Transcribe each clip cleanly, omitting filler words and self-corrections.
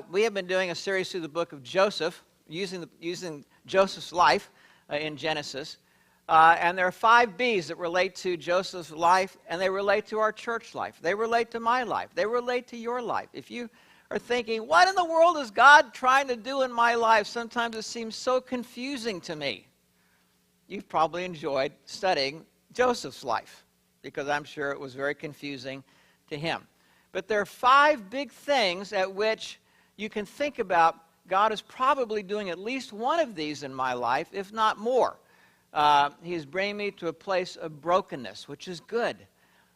we have been doing a series through the book of Joseph, using Joseph's life in Genesis. And there are 5 B's that relate to Joseph's life, and they relate to our church life. They relate to my life. They relate to your life. If you are thinking, what in the world is God trying to do in my life? Sometimes it seems so confusing to me. You've probably enjoyed studying Joseph's life, because I'm sure it was very confusing to him. But there are 5 big things at which you can think about God is probably doing at least one of these in my life, if not more. He's bringing me to a place of brokenness, which is good.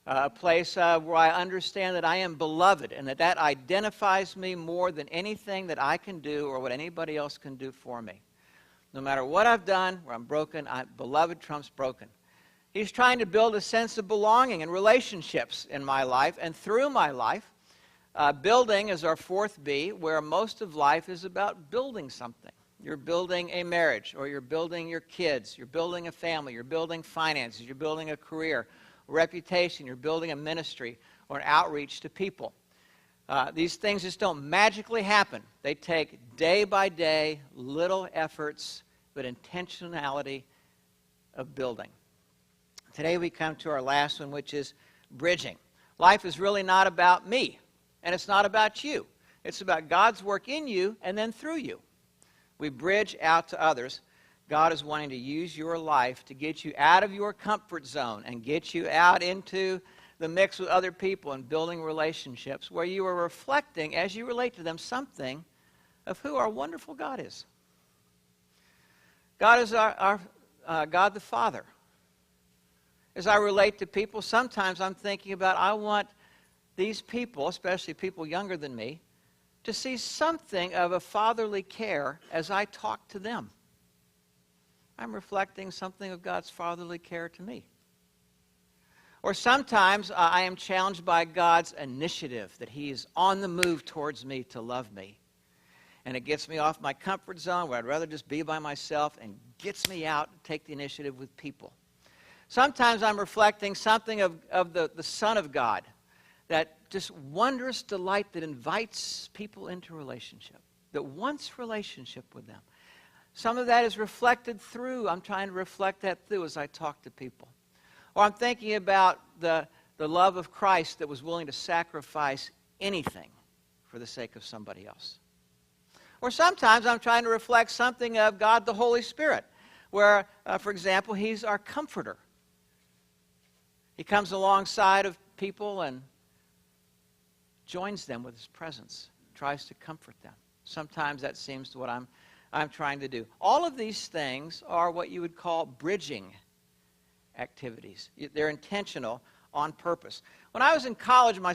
A place where I understand that I am beloved and that identifies me more than anything that I can do or what anybody else can do for me. No matter what I've done, where I'm broken, beloved trumps broken. He's trying to build a sense of belonging and relationships in my life and through my life. Building is our 4th B, where most of life is about building something. You're building a marriage, or you're building your kids, you're building a family, you're building finances, you're building a career, a reputation, you're building a ministry or an outreach to people. These things just don't magically happen. They take day by day, little efforts, but intentionality of building. Today we come to our last one, which is bridging. Life is really not about me, and it's not about you. It's about God's work in you and then through you. We bridge out to others. God is wanting to use your life to get you out of your comfort zone and get you out into the mix with other people and building relationships where you are reflecting, as you relate to them, something of who our wonderful God is. God is our God the Father. As I relate to people, sometimes I'm thinking about, I want these people, especially people younger than me, to see something of a fatherly care as I talk to them. I'm reflecting something of God's fatherly care to me. Or sometimes I am challenged by God's initiative, that He is on the move towards me to love me. And it gets me off my comfort zone where I'd rather just be by myself, and gets me out to take the initiative with people. Sometimes I'm reflecting something of the Son of God, that just wondrous delight that invites people into relationship, that wants relationship with them. Some of that is reflected through, I'm trying to reflect that through as I talk to people. Or I'm thinking about the love of Christ that was willing to sacrifice anything for the sake of somebody else. Or sometimes I'm trying to reflect something of God the Holy Spirit, where, for example, He's our comforter. He comes alongside of people and joins them with His presence, tries to comfort them. Sometimes that seems to what I'm trying to do. All of these things are what you would call bridging activities. They're intentional on purpose. When I was in college my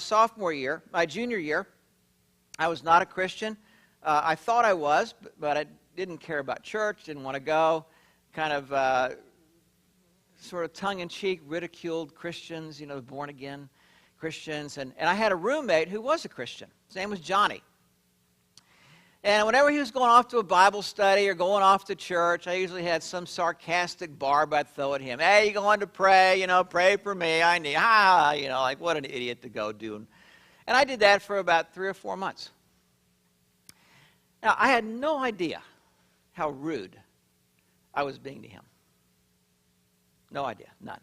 junior year, I was not a Christian. I thought I was, but I didn't care about church, didn't want to go, kind of sort of tongue-in-cheek ridiculed Christians, born-again Christians. And I had a roommate who was a Christian. His name was Johnny. And whenever he was going off to a Bible study or going off to church, I usually had some sarcastic barb I'd throw at him. Hey, you going to pray? Pray for me. I need, like what an idiot to go do. And I did that for about 3 or 4 months. Now, I had no idea how rude I was being to him. No idea, none.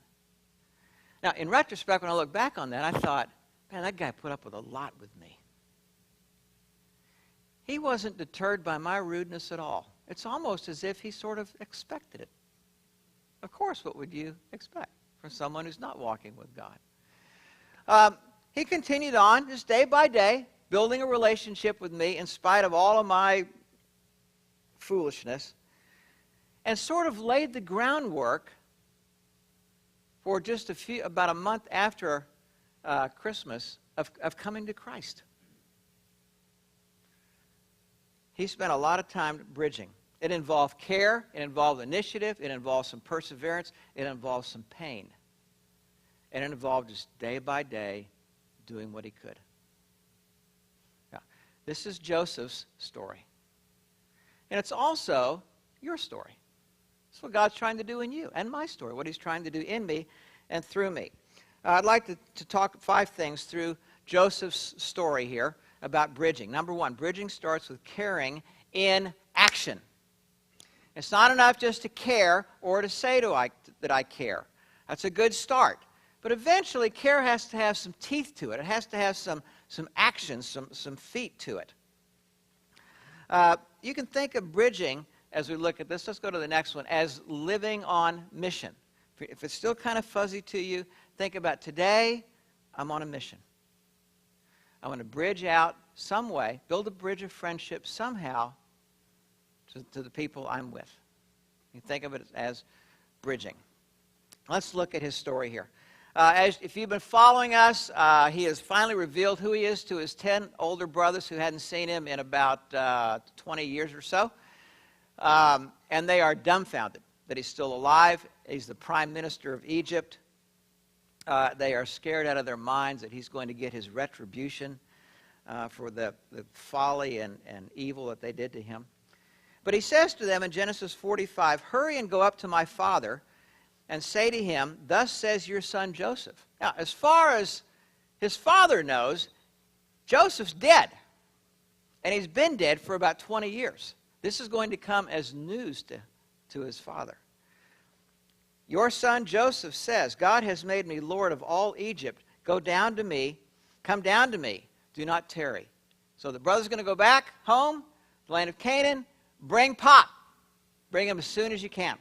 Now, in retrospect, when I look back on that, I thought, man, that guy put up with a lot with me. He wasn't deterred by my rudeness at all. It's almost as if he sort of expected it. Of course, what would you expect from someone who's not walking with God? He continued on, just day by day, building a relationship with me in spite of all of my foolishness, and sort of laid the groundwork for just about a month after Christmas of coming to Christ. He spent a lot of time bridging. It involved care, it involved initiative, it involved some perseverance, it involved some pain. And it involved just day by day doing what he could. Now, this is Joseph's story. And it's also your story. It's what God's trying to do in you, and my story, what He's trying to do in me and through me. I'd like to talk 5 things through Joseph's story here. about bridging. Number one, bridging starts with caring in action. It's not enough just to care or to say that I care. That's a good start. But eventually, care has to have some teeth to it. It has to have some action, some feet to it. You can think of bridging, as we look at this, let's go to the next one, as living on mission. If it's still kind of fuzzy to you, think about today, I'm on a mission. I want to bridge out some way, build a bridge of friendship somehow to the people I'm with. You think of it as bridging. Let's look at his story here. If you've been following us, he has finally revealed who he is to his 10 older brothers who hadn't seen him in about 20 years or so. And they are dumbfounded that he's still alive. He's the prime minister of Egypt. They are scared out of their minds that he's going to get his retribution for the folly and evil that they did to him. But he says to them in Genesis 45, "Hurry and go up to my father and say to him, 'Thus says your son Joseph.'" Now, as far as his father knows, Joseph's dead. And he's been dead for about 20 years. This is going to come as news to his father. "Your son Joseph says, 'God has made me Lord of all Egypt. Come down to me, do not tarry.'" So the brother's going to go back home, the land of Canaan. Bring Pop. Bring him as soon as you can.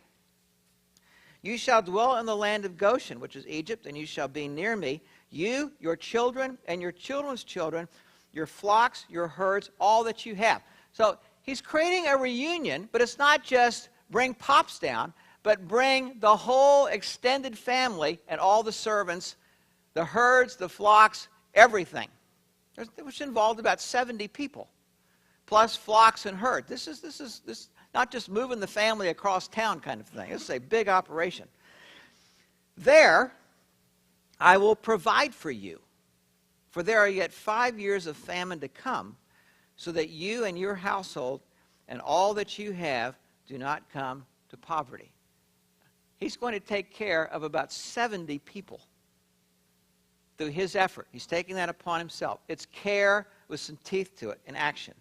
"You shall dwell in the land of Goshen, which is Egypt, and you shall be near me, you, your children, and your children's children, your flocks, your herds, all that you have." So he's creating a reunion, but it's not just bring Pops down, but bring the whole extended family and all the servants, the herds, the flocks, everything. Which involved about 70 people, plus flocks and herds. This is not just moving the family across town kind of thing. This is a big operation. "There I will provide for you, for there are yet 5 years of famine to come, so that you and your household and all that you have do not come to poverty." He's going to take care of about 70 people through his effort. He's taking that upon himself. It's care with some teeth to it in action.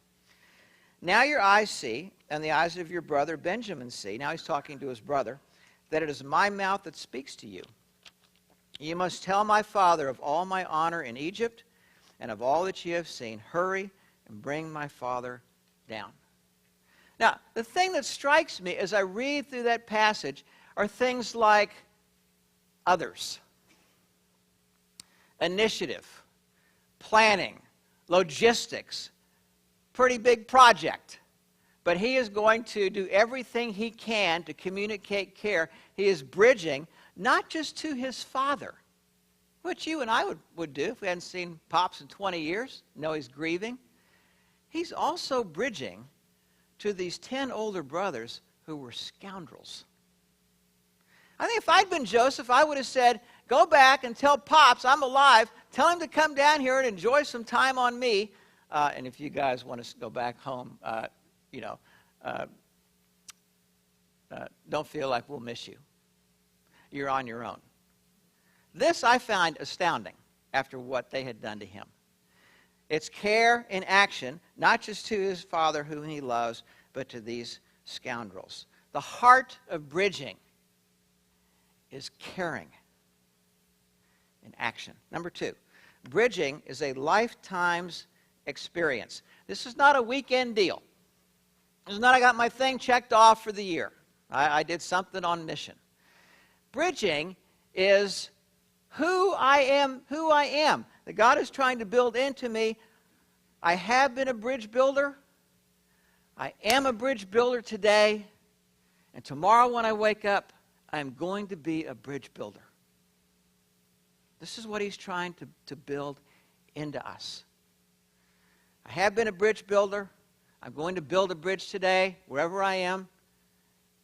"Now your eyes see, and the eyes of your brother Benjamin see," now he's talking to his brother, "that it is my mouth that speaks to you. You must tell my father of all my honor in Egypt and of all that you have seen. Hurry and bring my father down." Now, the thing that strikes me as I read through that passage are things like others, initiative, planning, logistics. Pretty big project. But he is going to do everything he can to communicate care. He is bridging not just to his father, which you and I would do if we hadn't seen Pops in 20 years, know he's grieving. He's also bridging to these 10 older brothers who were scoundrels. I think if I'd been Joseph, I would have said, "Go back and tell Pops I'm alive. Tell him to come down here and enjoy some time on me. And if you guys want to go back home, don't feel like we'll miss you. You're on your own." This I find astounding after what they had done to him. It's care in action, not just to his father whom he loves, but to these scoundrels. The heart of bridging is caring in action. Number two, bridging is a lifetime's experience. This is not a weekend deal. This is not I got my thing checked off for the year. I did something on mission. Bridging is who I am. That God is trying to build into me. I have been a bridge builder. I am a bridge builder today. And tomorrow when I wake up, I am going to be a bridge builder. This is what he's trying to build into us. I have been a bridge builder. I'm going to build a bridge today, wherever I am.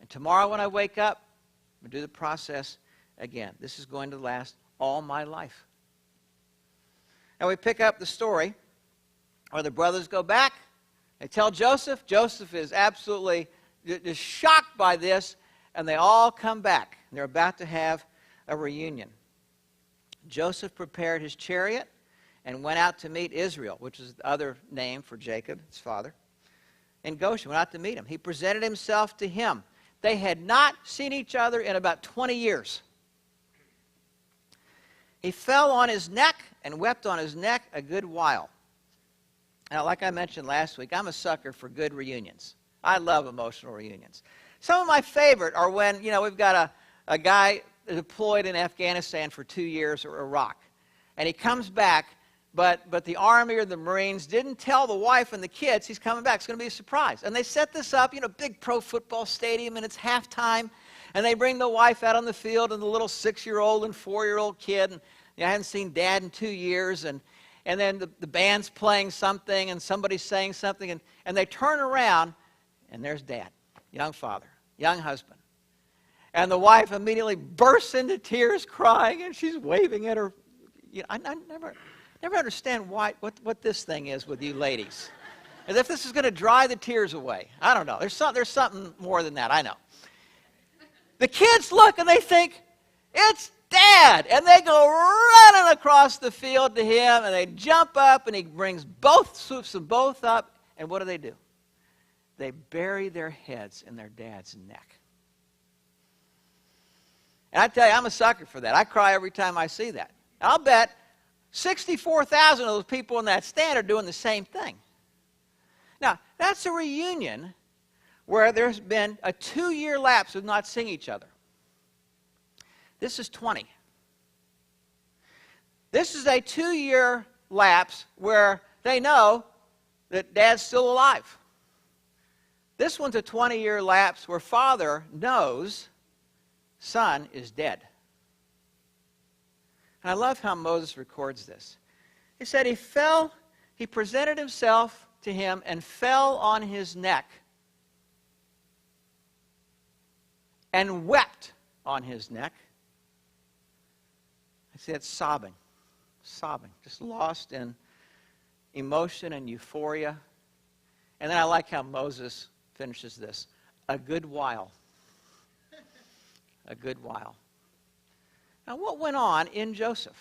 And tomorrow when I wake up, I'm going to do the process again. This is going to last all my life. Now we pick up the story where the brothers go back. They tell Joseph. Joseph is absolutely just shocked by this. And they all come back. They're about to have a reunion. Joseph prepared his chariot and went out to meet Israel, which is the other name for Jacob, his father, in Goshen. Went out to meet him. He presented himself to him. They had not seen each other in about 20 years. He fell on his neck and wept on his neck a good while. Now, like I mentioned last week, I'm a sucker for good reunions. I love emotional reunions. Some of my favorite are when, we've got a guy deployed in Afghanistan for 2 years, or Iraq, and he comes back, but the Army or the Marines didn't tell the wife and the kids he's coming back. It's going to be a surprise. And they set this up, big pro football stadium, and it's halftime, and they bring the wife out on the field and the little 6-year-old and 4-year-old kid, and I hadn't seen Dad in 2 years, and then the band's playing something, and somebody's saying something, and they turn around, and there's Dad, young father, young husband. And the wife immediately bursts into tears, crying, and she's waving at her. I never understand what this thing is with you ladies. As if this is going to dry the tears away. I don't know. There's something more than that, I know. The kids look and they think, it's Dad! And they go running across the field to him, and they jump up, and he swoops them both up, and what do? They bury their heads in their dad's neck. And I tell you, I'm a sucker for that. I cry every time I see that. I'll bet 64,000 of those people in that stand are doing the same thing. Now, that's a reunion where there's been a 2-year lapse of not seeing each other. This is 20. This is a 2-year lapse where they know that Dad's still alive. This one's a 20-year lapse where Father knows Son is dead. And I love how Moses records this. He said he presented himself to him and fell on his neck and wept on his neck. I see that sobbing, just lost in emotion and euphoria. And then I like how Moses finishes this, a good while. A good while. Now, what went on in Joseph?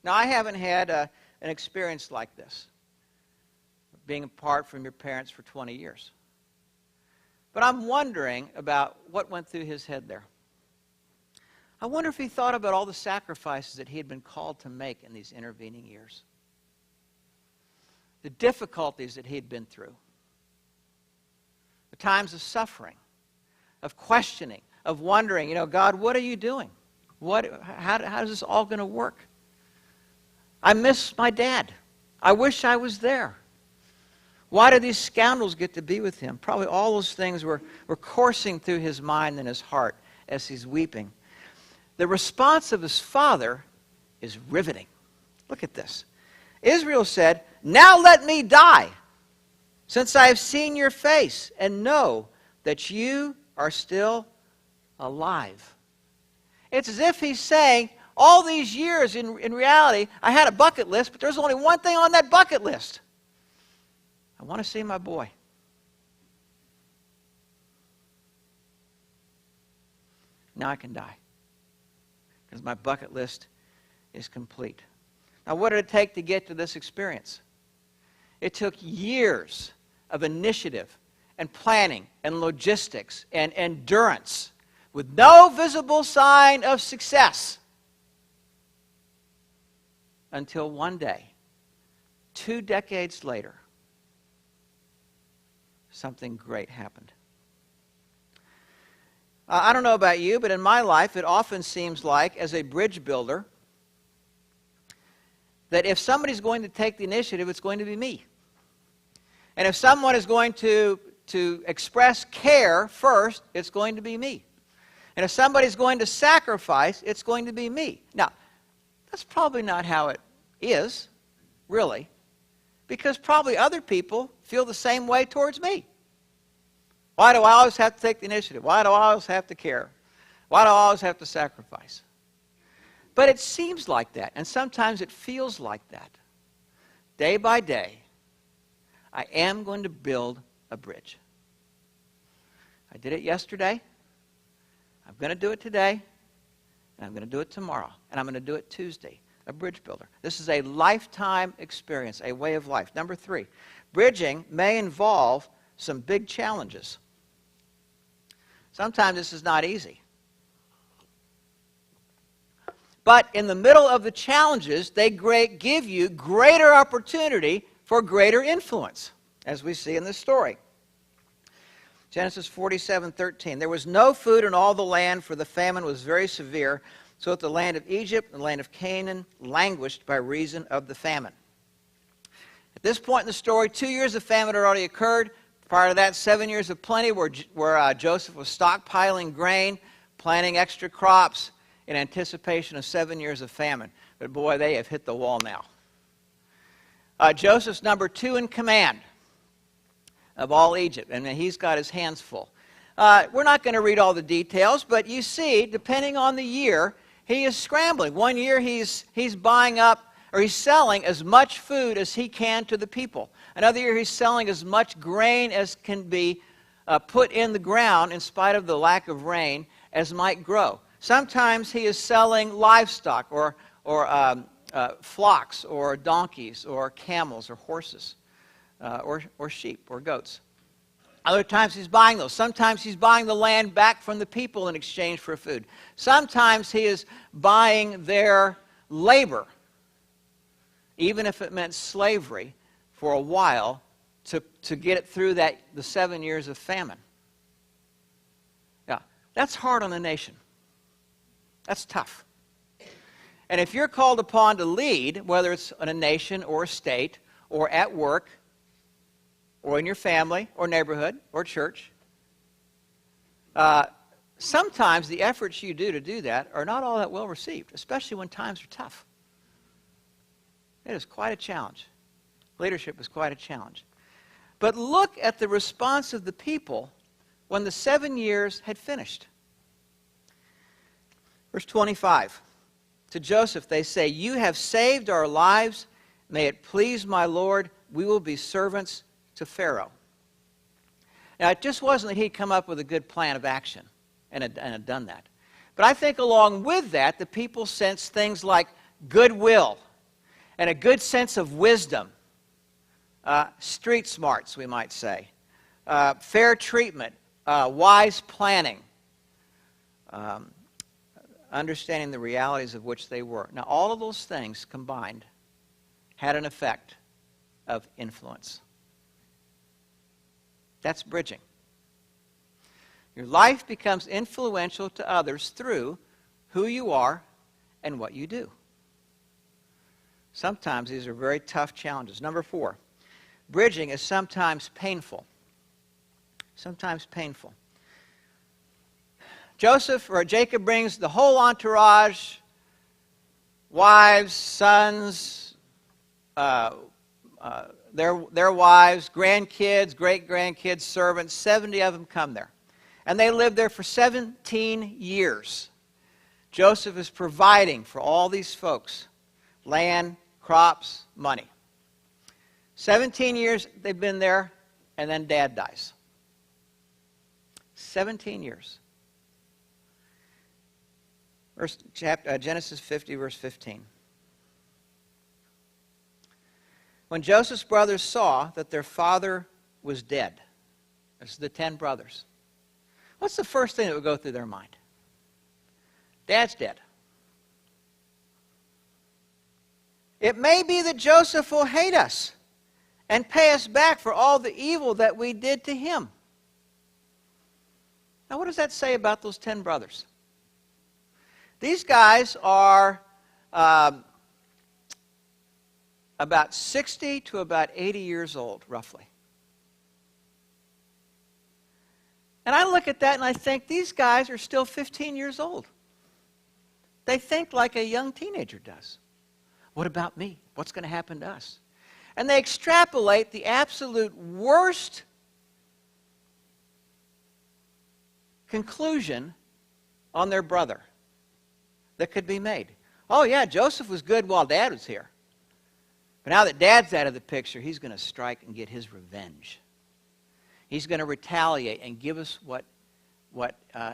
Now, I haven't had an experience like this, being apart from your parents for 20 years. But I'm wondering about what went through his head there. I wonder if he thought about all the sacrifices that he had been called to make in these intervening years. The difficulties that he'd been through. The times of suffering, of questioning, of wondering, God, what are you doing? How is this all going to work? I miss my dad. I wish I was there. Why do these scoundrels get to be with him? Probably all those things were coursing through his mind and his heart as he's weeping. The response of his father is riveting. Look at this. Israel said, "Now let me die, since I have seen your face, and know that you are still alive." It's as if he's saying, all these years, in reality, I had a bucket list, but there's only one thing on that bucket list. I want to see my boy. Now I can die, because my bucket list is complete. Now, what did it take to get to this experience? It took years of initiative and planning and logistics and endurance with no visible sign of success until one day, 2 decades later, something great happened. I don't know about you, but in my life, it often seems like, as a bridge builder, that if somebody's going to take the initiative, it's going to be me. And if someone is going to express care first, it's going to be me. And if somebody's going to sacrifice, it's going to be me. Now, that's probably not how it is, really, because probably other people feel the same way towards me. Why do I always have to take the initiative? Why do I always have to care? Why do I always have to sacrifice? But it seems like that, and sometimes it feels like that. Day by day, I am going to build a bridge. I did it yesterday. I'm going to do it today. And I'm going to do it tomorrow. And I'm going to do it Tuesday. A bridge builder. This is a lifetime experience, a way of life. Number 3, bridging may involve some big challenges. Sometimes this is not easy. But in the middle of the challenges, they give you greater opportunity for greater influence, as we see in this story. Genesis 47:13. There was no food in all the land, for the famine was very severe, so that the land of Egypt and the land of Canaan languished by reason of the famine. At this point in the story, 2 years of famine had already occurred. Prior to that, 7 years of plenty where Joseph was stockpiling grain, planting extra crops in anticipation of 7 years of famine. But boy, they have hit the wall now. Joseph's number 2 in command of all Egypt, and he's got his hands full. We're not going to read all the details, but you see, depending on the year, he is scrambling. One year he's buying up, or he's selling as much food as he can to the people. Another year he's selling as much grain as can be put in the ground in spite of the lack of rain as might grow. Sometimes he is selling livestock or flocks or donkeys or camels or horses or sheep or goats. Other times he's buying those. Sometimes he's buying the land back from the people in exchange for food. Sometimes he is buying their labor, even if it meant slavery, for a while to get it through the 7 years of famine. Yeah, that's hard on a nation. That's tough. And if you're called upon to lead, whether it's in a nation or a state or at work or in your family or neighborhood or church, sometimes the efforts you do to do that are not all that well received, especially when times are tough. It is quite a challenge. Leadership is quite a challenge. But look at the response of the people when the 7 years had finished. Verse 25. To Joseph they say, "You have saved our lives. May it please my Lord, we will be servants to Pharaoh." Now, it just wasn't that he'd come up with a good plan of action and had done that. But I think along with that, the people sensed things like goodwill and a good sense of wisdom, street smarts, we might say, fair treatment, wise planning, understanding the realities of which they were. Now, all of those things combined had an effect of influence. That's bridging. Your life becomes influential to others through who you are and what you do. Sometimes these are very tough challenges. Number 4, bridging is sometimes painful. Sometimes painful. Jacob brings the whole entourage, wives, sons, their wives, grandkids, great-grandkids, servants, 70 of them come there. And they live there for 17 years. Joseph is providing for all these folks land, crops, money. 17 years they've been there, and then Dad dies. 17 years. Genesis 50, verse 15. When Joseph's brothers saw that their father was dead, this is the 10 brothers, what's the first thing that would go through their mind? Dad's dead. It may be that Joseph will hate us and pay us back for all the evil that we did to him. Now, what does that say about those 10 brothers? These guys are about 60 to about 80 years old, roughly. And I look at that and I think, these guys are still 15 years old. They think like a young teenager does. What about me? What's going to happen to us? And they extrapolate the absolute worst conclusion on their brother that could be made. Oh yeah, Joseph was good while Dad was here. But now that Dad's out of the picture, he's going to strike and get his revenge. He's going to retaliate and give us what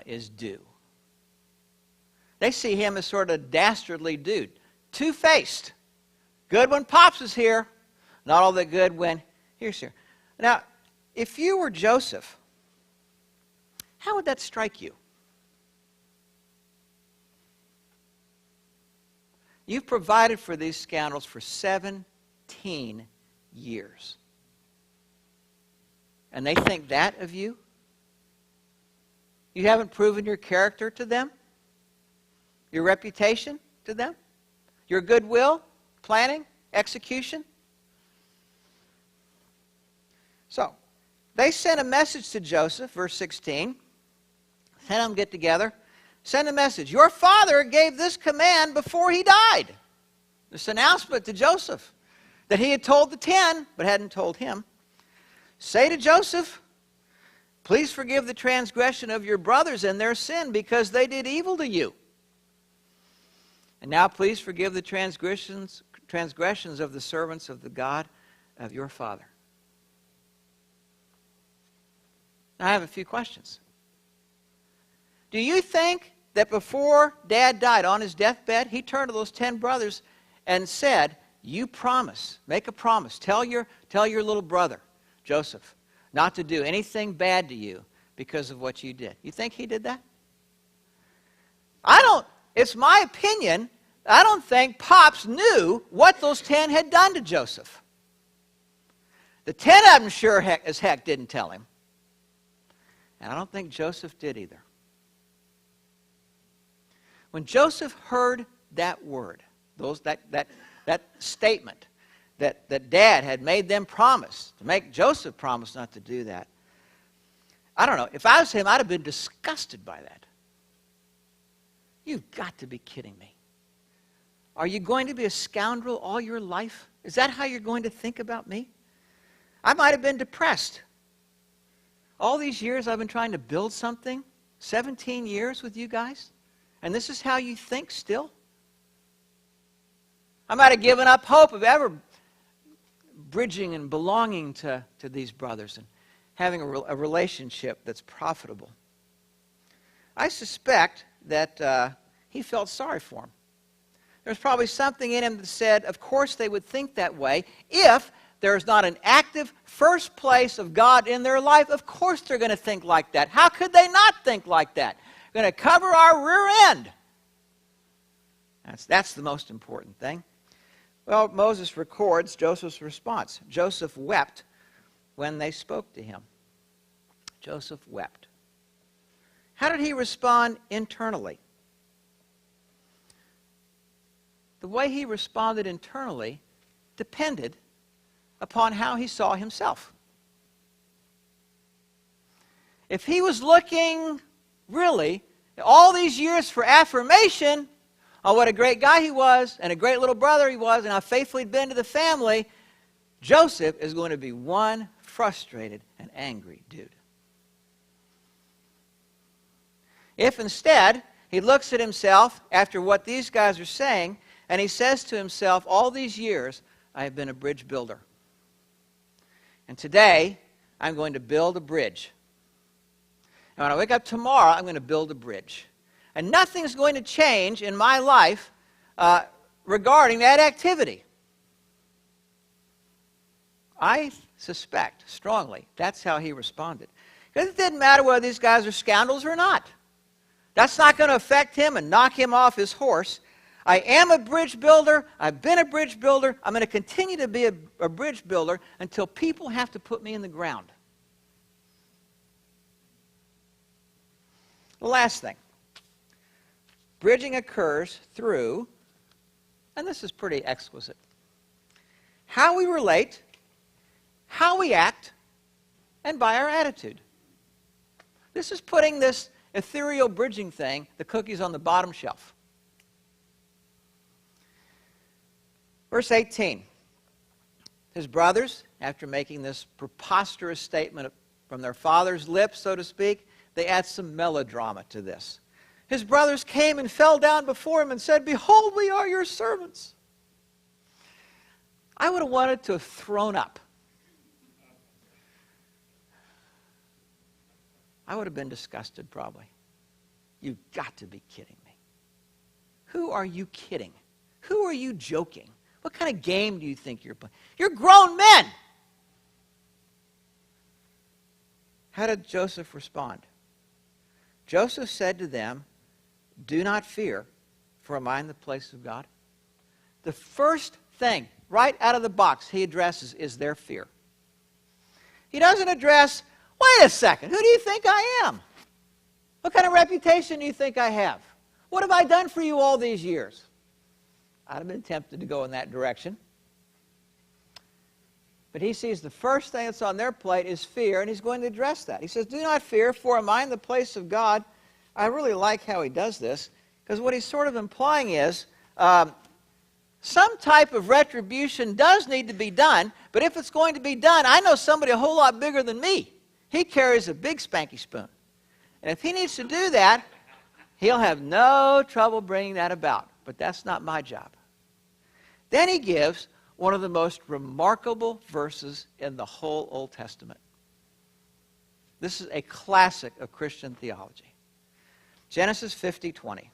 is due. They see him as sort of a dastardly dude. two-faced. Good when Pops is here, not all that good when he's here. Now, if you were Joseph, how would that strike you? You've provided for these scoundrels for 17 years. And they think that of you? You haven't proven your character to them? Your reputation to them? Your goodwill, planning, execution? So, they sent a message to Joseph, verse 16. Had them get together. Send a message. Your father gave this command before he died. This announcement to Joseph that he had told the 10, but hadn't told him. Say to Joseph, please forgive the transgression of your brothers and their sin, because they did evil to you. And now please forgive the transgressions of the servants of the God of your father. Now I have a few questions. Do you think that before Dad died on his deathbed, he turned to those 10 brothers and said, you promise, make a promise, tell your little brother, Joseph, not to do anything bad to you because of what you did? You think he did that? It's my opinion, I don't think Pops knew what those 10 had done to Joseph. The 10 of them sure as heck didn't tell him. And I don't think Joseph did either. When Joseph heard that word, that statement that Dad had made them promise, to make Joseph promise not to do that, I don't know. If I was him, I'd have been disgusted by that. You've got to be kidding me. Are you going to be a scoundrel all your life? Is that how you're going to think about me? I might have been depressed. All these years I've been trying to build something, 17 years with you guys, and this is how you think still? I might have given up hope of ever bridging and belonging to these brothers and having a relationship that's profitable. I suspect that he felt sorry for him. There's probably something in him that said, of course they would think that way. If there's not an active first place of God in their life, of course they're going to think like that. How could they not think like that? They're going to cover our rear end. That's the most important thing. Well, Moses records Joseph's response. Joseph wept when they spoke to him. Joseph wept. How did he respond internally? The way he responded internally depended upon how he saw himself. If he was looking, really, all these years for affirmation on what a great guy he was and a great little brother he was and how faithful he'd been to the family, Joseph is going to be one frustrated and angry dude. If instead he looks at himself after what these guys are saying and he says to himself, all these years I have been a bridge builder. And today I'm going to build a bridge. And when I wake up tomorrow, I'm going to build a bridge. And nothing's going to change in my life regarding that activity. I suspect strongly that's how he responded. Because it didn't matter whether these guys are scoundrels or not. That's not going to affect him and knock him off his horse. I am a bridge builder. I've been a bridge builder. I'm going to continue to be a bridge builder until people have to put me in the ground. The last thing. Bridging occurs through, and this is pretty exquisite, how we relate, how we act, and by our attitude. This is putting this ethereal bridging thing, the cookies on the bottom shelf. Verse 18. His brothers, after making this preposterous statement from their father's lips, so to speak, they add some melodrama to this. His brothers came and fell down before him and said, behold, we are your servants. I would have wanted to have thrown up. I would have been disgusted probably. You've got to be kidding me. Who are you kidding Who are you joking? What kind of game do you think you're playing? You're grown men. How did Joseph respond? Joseph said to them, do not fear, for am I in the place of God? The first thing, right out of the box, he addresses is their fear. He doesn't address, wait a second, who do you think I am? What kind of reputation do you think I have? What have I done for you all these years? I'd have been tempted to go in that direction. But he sees the first thing that's on their plate is fear, and he's going to address that. He says, do not fear, for am I in the place of God? I really like how he does this, because what he's sort of implying is some type of retribution does need to be done, but if it's going to be done, I know somebody a whole lot bigger than me. He carries a big spanky spoon. And if he needs to do that, he'll have no trouble bringing that about. But that's not my job. Then he gives one of the most remarkable verses in the whole Old Testament. This is a classic of Christian theology. Genesis 50:20.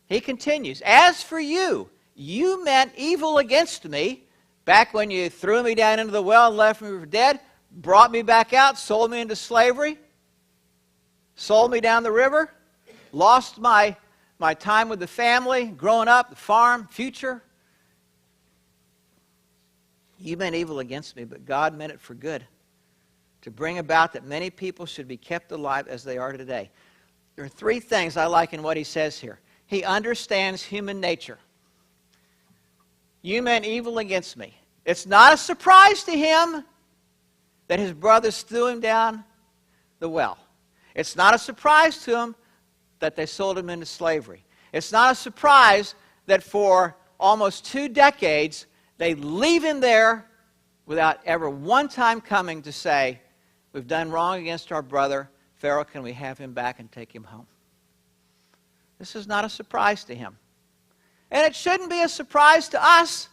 He continues, as for you, you meant evil against me back when you threw me down into the well and left me for dead, brought me back out, sold me into slavery, sold me down the river, lost my time with the family, growing up, the farm, future. You meant evil against me, but God meant it for good, to bring about that many people should be kept alive as they are today. There are three things I like in what he says here. He understands human nature. You meant evil against me. It's not a surprise to him that his brothers threw him down the well. It's not a surprise to him that they sold him into slavery. It's not a surprise that for almost 2 decades, they leave him there without ever one time coming to say, we've done wrong against our brother. Pharaoh, can we have him back and take him home? This is not a surprise to him. And it shouldn't be a surprise to us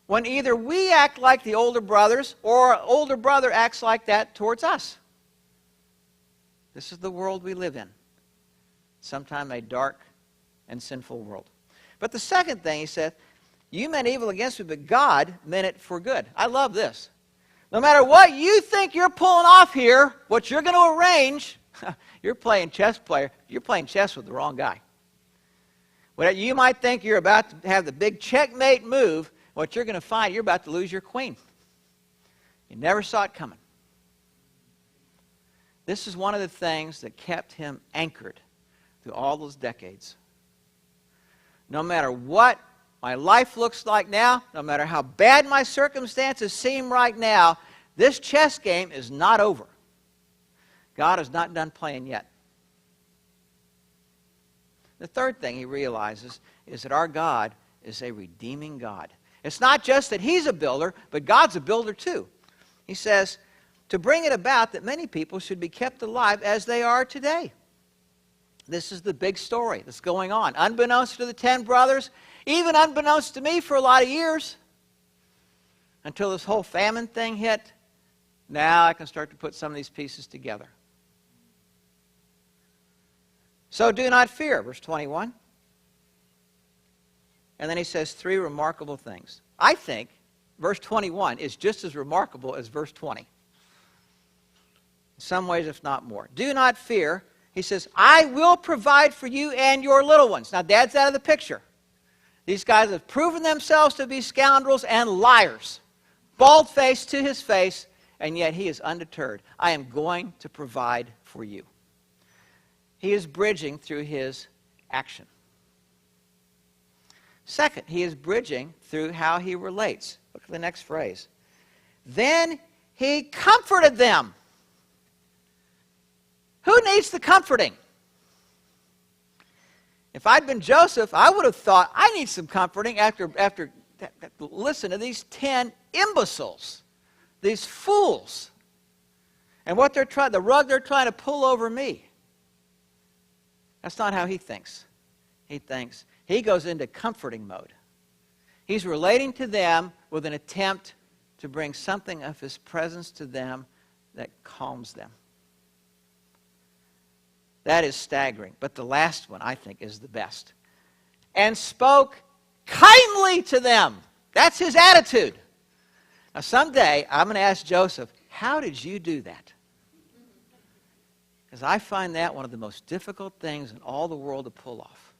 when either we act like the older brothers or our older brother acts like that towards us. This is the world we live in. Sometimes a dark and sinful world. But the second thing he said, you meant evil against me, but God meant it for good. I love this. No matter what you think you're pulling off here, what you're going to arrange, you're playing chess with the wrong guy. What you might think you're about to have the big checkmate move, what you're going to find, you're about to lose your queen. You never saw it coming. This is one of the things that kept him anchored through all those decades. No matter what my life looks like now, no matter how bad my circumstances seem right now, this chess game is not over. God is not done playing yet. The third thing he realizes is that our God is a redeeming God. It's not just that he's a builder, but God's a builder too. He says, to bring it about that many people should be kept alive as they are today. This is the big story that's going on. Unbeknownst to the 10 brothers, even unbeknownst to me for a lot of years, until this whole famine thing hit, now I can start to put some of these pieces together. So do not fear, verse 21. And then he says 3 remarkable things. I think verse 21 is just as remarkable as verse 20. In some ways, if not more. Do not fear. He says, I will provide for you and your little ones. Now, Dad's out of the picture. These guys have proven themselves to be scoundrels and liars. Bald-faced to his face, and yet he is undeterred. I am going to provide for you. He is bridging through his action. Second, he is bridging through how he relates. Look at the next phrase. Then he comforted them. Who needs the comforting? If I'd been Joseph, I would have thought, I need some comforting after listen to these 10 imbeciles, these fools, and what the rug they're trying to pull over me. That's not how he thinks. He goes into comforting mode. He's relating to them with an attempt to bring something of his presence to them that calms them. That is staggering. But the last one, I think, is the best. And spoke kindly to them. That's his attitude. Now, someday, I'm going to ask Joseph, how did you do that? Because I find that one of the most difficult things in all the world to pull off.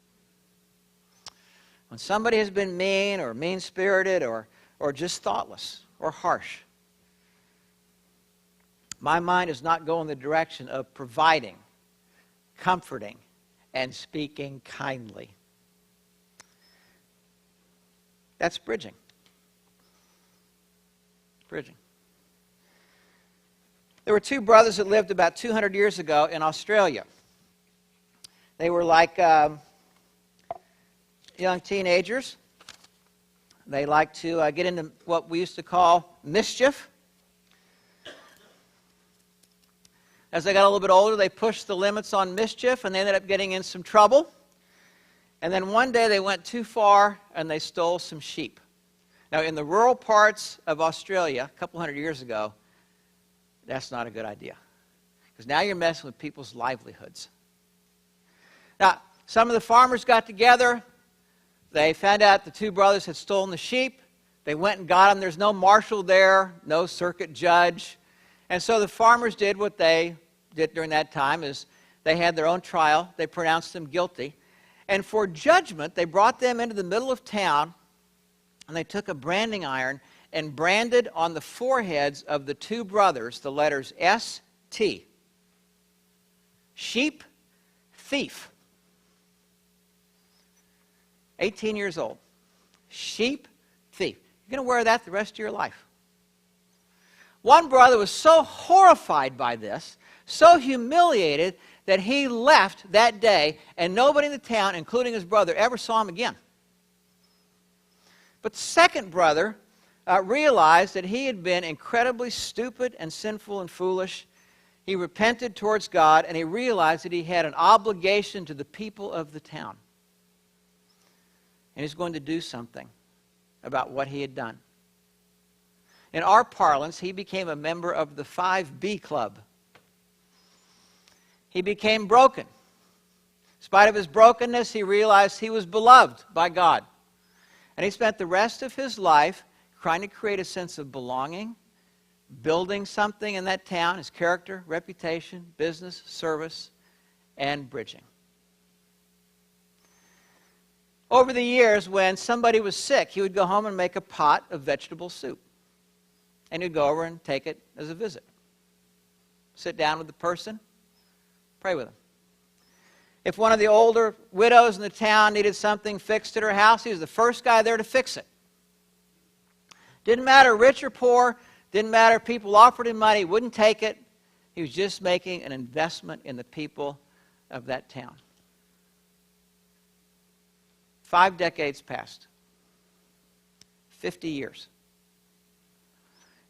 When somebody has been mean or mean-spirited or just thoughtless or harsh, my mind does not go in the direction of providing, comforting, and speaking kindly. That's bridging. Bridging. There were two brothers that lived about 200 years ago in Australia. They were like young teenagers. They liked to get into what we used to call mischief. As they got a little bit older, they pushed the limits on mischief, and they ended up getting in some trouble. And then one day they went too far, and they stole some sheep. Now, in the rural parts of Australia, a couple hundred years ago, that's not a good idea. Because now you're messing with people's livelihoods. Now, some of the farmers got together. They found out the two brothers had stolen the sheep. They went and got them. There's no marshal there, no circuit judge. And so the farmers did what they did during that time, is they had their own trial. They pronounced them guilty. And for judgment, they brought them into the middle of town, and they took a branding iron and branded on the foreheads of the two brothers the letters S-T. Sheep, thief. 18 years old. Sheep, thief. You're going to wear that the rest of your life. One brother was so horrified by this, so humiliated, that he left that day, and nobody in the town, including his brother, ever saw him again. But the second brother realized that he had been incredibly stupid and sinful and foolish. He repented towards God, and he realized that he had an obligation to the people of the town. And he's going to do something about what he had done. In our parlance, he became a member of the 5B Club. He became broken. In spite of his brokenness, he realized he was beloved by God. And he spent the rest of his life trying to create a sense of belonging, building something in that town, his character, reputation, business, service, and bridging. Over the years, when somebody was sick, he would go home and make a pot of vegetable soup. And he'd go over and take it as a visit. Sit down with the person, pray with them. If one of the older widows in the town needed something fixed at her house, he was the first guy there to fix it. Didn't matter rich or poor, didn't matter if people offered him money, he wouldn't take it. He was just making an investment in the people of that town. 5 decades passed. 50 years.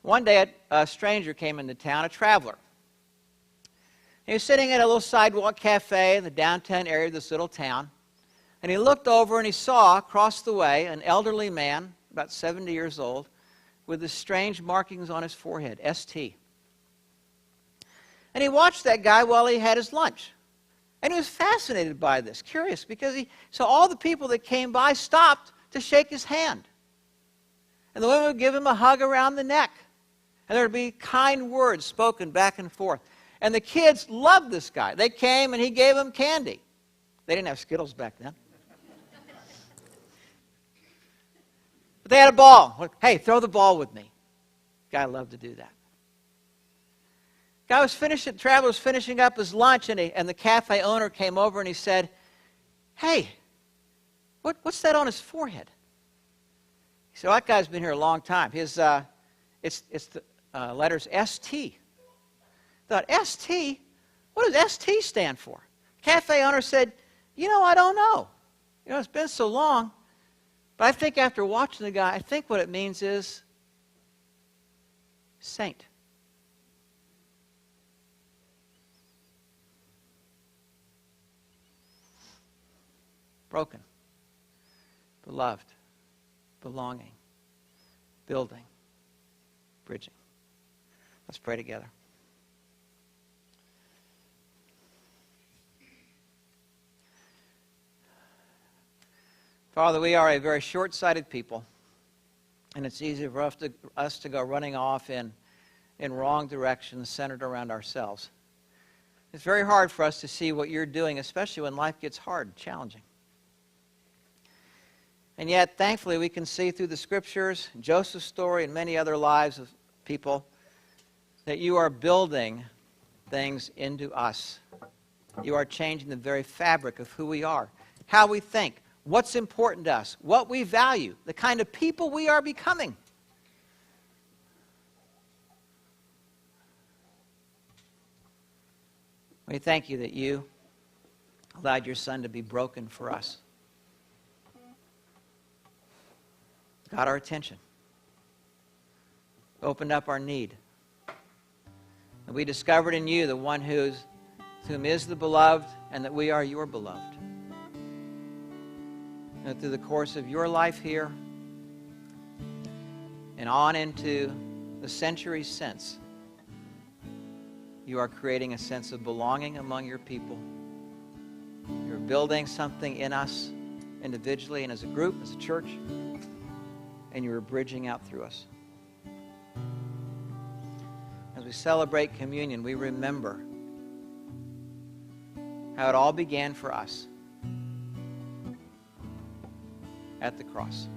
One day, a stranger came into town, a traveler. He was sitting at a little sidewalk cafe in the downtown area of this little town, and he looked over and he saw across the way an elderly man, about 70 years old, with the strange markings on his forehead, ST. And he watched that guy while he had his lunch. And he was fascinated by this, curious, because so all the people that came by stopped to shake his hand. And the women would give him a hug around the neck. And there would be kind words spoken back and forth. And the kids loved this guy. They came and he gave them candy. They didn't have Skittles back then. But they had a ball. Hey, throw the ball with me. The guy loved to do that. The traveler was finishing up his lunch, and the cafe owner came over and he said, "Hey, what's that on his forehead?" He said, "Well, that guy's been here a long time. It's the letters ST." I thought, ST? What does ST stand for? Cafe owner said, I don't know. It's been so long. But I think after watching the guy, I think what it means is saint. Broken, beloved, belonging, building, bridging. Let's pray together. Father, we are a very short-sighted people, and it's easy for us to go running off in wrong directions centered around ourselves. It's very hard for us to see what you're doing, especially when life gets hard, challenging. And yet, thankfully, we can see through the Scriptures, Joseph's story, and many other lives of people, that you are building things into us. You are changing the very fabric of who we are, how we think, what's important to us, what we value, the kind of people we are becoming. We thank you that you allowed your Son to be broken for us. Got our attention. Opened up our need. And we discovered in you the one whom is the beloved, and that we are your beloved. And through the course of your life here and on into the centuries since, you are creating a sense of belonging among your people. You're building something in us individually and as a group, as a church, and you're bridging out through us. As we celebrate communion, we remember how it all began for us at the cross.